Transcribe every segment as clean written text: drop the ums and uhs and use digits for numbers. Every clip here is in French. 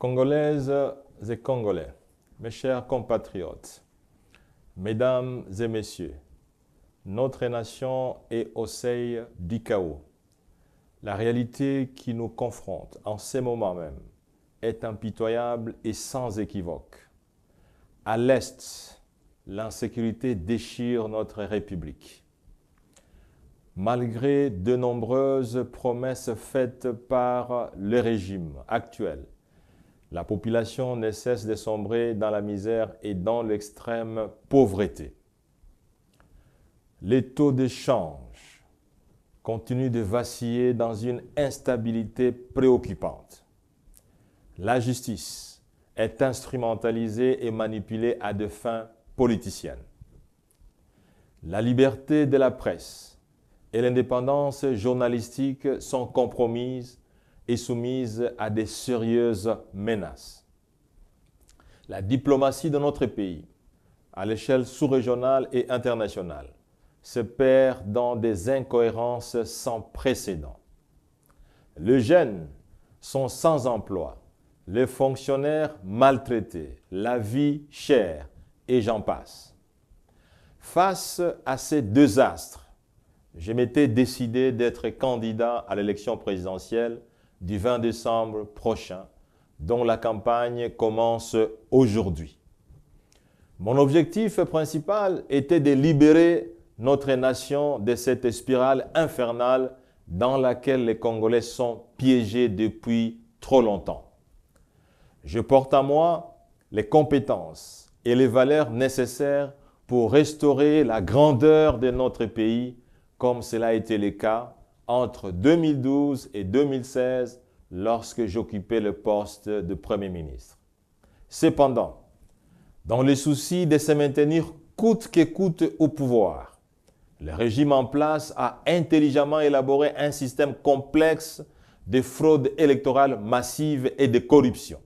Congolaises et Congolais, mes chers compatriotes, mesdames et messieurs, notre nation est au seuil du chaos. La réalité qui nous confronte en ces moments même est impitoyable et sans équivoque. À l'Est, l'insécurité déchire notre République. Malgré de nombreuses promesses faites par le régime actuel, la population ne cesse de sombrer dans la misère et dans l'extrême pauvreté. Les taux de change continuent de vaciller dans une instabilité préoccupante. La justice est instrumentalisée et manipulée à des fins politiciennes. La liberté de la presse et l'indépendance journalistique sont compromises et soumises à des sérieuses menaces. La diplomatie de notre pays, à l'échelle sous-régionale et internationale, se perd dans des incohérences sans précédent. Les jeunes sont sans emploi, les fonctionnaires maltraités, la vie chère, et j'en passe. Face à ces deux astres, je m'étais décidé d'être candidat à l'élection présidentielle du 20 décembre prochain, dont la campagne commence aujourd'hui. Mon objectif principal était de libérer notre nation de cette spirale infernale dans laquelle les Congolais sont piégés depuis trop longtemps. Je porte en moi les compétences et les valeurs nécessaires pour restaurer la grandeur de notre pays, comme cela a été le cas entre 2012 et 2016, lorsque j'occupais le poste de Premier ministre. Cependant, dans le souci de se maintenir coûte que coûte au pouvoir, le régime en place a intelligemment élaboré un système complexe de fraude électorale massive et de corruption.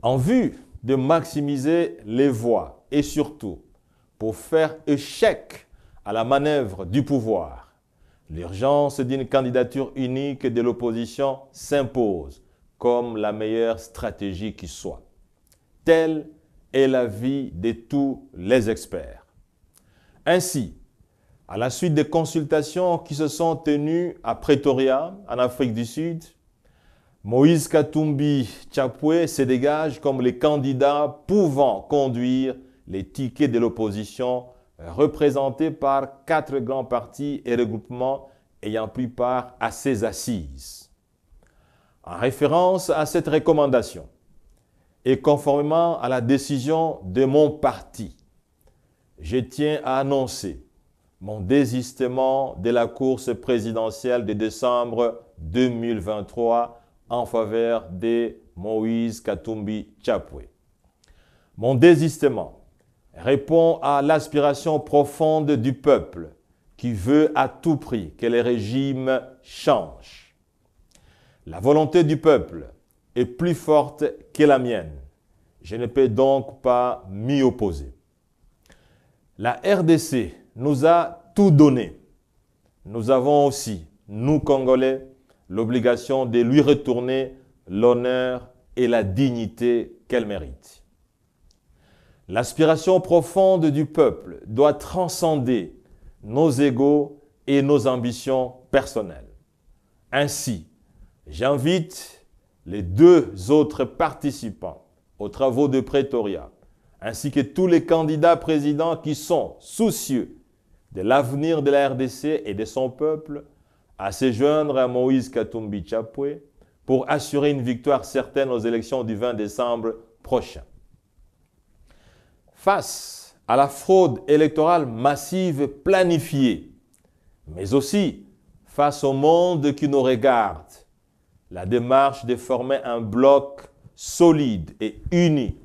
En vue de maximiser les voix et surtout pour faire échec à la manœuvre du pouvoir, l'urgence d'une candidature unique de l'opposition s'impose comme la meilleure stratégie qui soit. Telle est l'avis de tous les experts. Ainsi, à la suite des consultations qui se sont tenues à Pretoria, en Afrique du Sud, Moïse Katumbi Tchapwe se dégage comme le candidat pouvant conduire les tickets de l'opposition représentés par 4 grands partis et regroupements ayant pris part à ces assises. En référence à cette recommandation et conformément à la décision de mon parti, je tiens à annoncer mon désistement de la course présidentielle de décembre 2023 en faveur de Moïse Katumbi Tchapwe. Mon désistement répond à l'aspiration profonde du peuple qui veut à tout prix que le régime change. La volonté du peuple est plus forte que la mienne. Je ne peux donc pas m'y opposer. La RDC nous a tout donné. Nous avons aussi, nous Congolais, l'obligation de lui retourner l'honneur et la dignité qu'elle mérite. L'aspiration profonde du peuple doit transcender nos égos et nos ambitions personnelles. Ainsi, j'invite les 2 autres participants aux travaux de Pretoria, ainsi que tous les candidats présidents qui sont soucieux de l'avenir de la RDC et de son peuple, à se joindre à Moïse Katumbi Tchapwe pour assurer une victoire certaine aux élections du 20 décembre prochain. Face à la fraude électorale massive planifiée, mais aussi face au monde qui nous regarde, la démarche de former un bloc solide et uni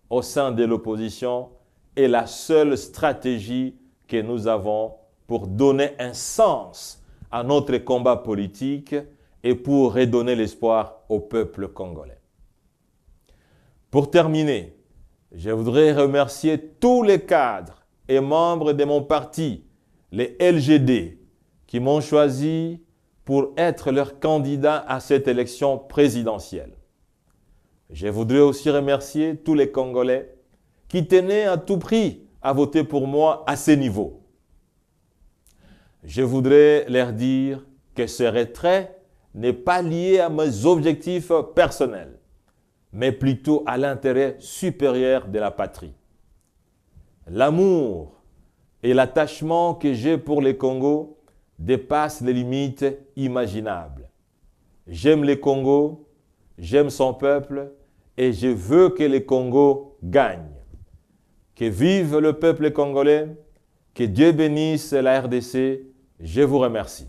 au sein de l'opposition est la seule stratégie que nous avons pour donner un sens à notre combat politique et pour redonner l'espoir au peuple congolais. Pour terminer, je voudrais remercier tous les cadres et membres de mon parti, les LGD, qui m'ont choisi pour être leur candidat à cette élection présidentielle. Je voudrais aussi remercier tous les Congolais qui tenaient à tout prix à voter pour moi à ce niveau. Je voudrais leur dire que ce retrait n'est pas lié à mes objectifs personnels, mais plutôt à l'intérêt supérieur de la patrie. L'amour et l'attachement que j'ai pour le Congo dépassent les limites imaginables. J'aime le Congo, j'aime son peuple et je veux que le Congo gagne. Que vive le peuple congolais, que Dieu bénisse la RDC. Je vous remercie.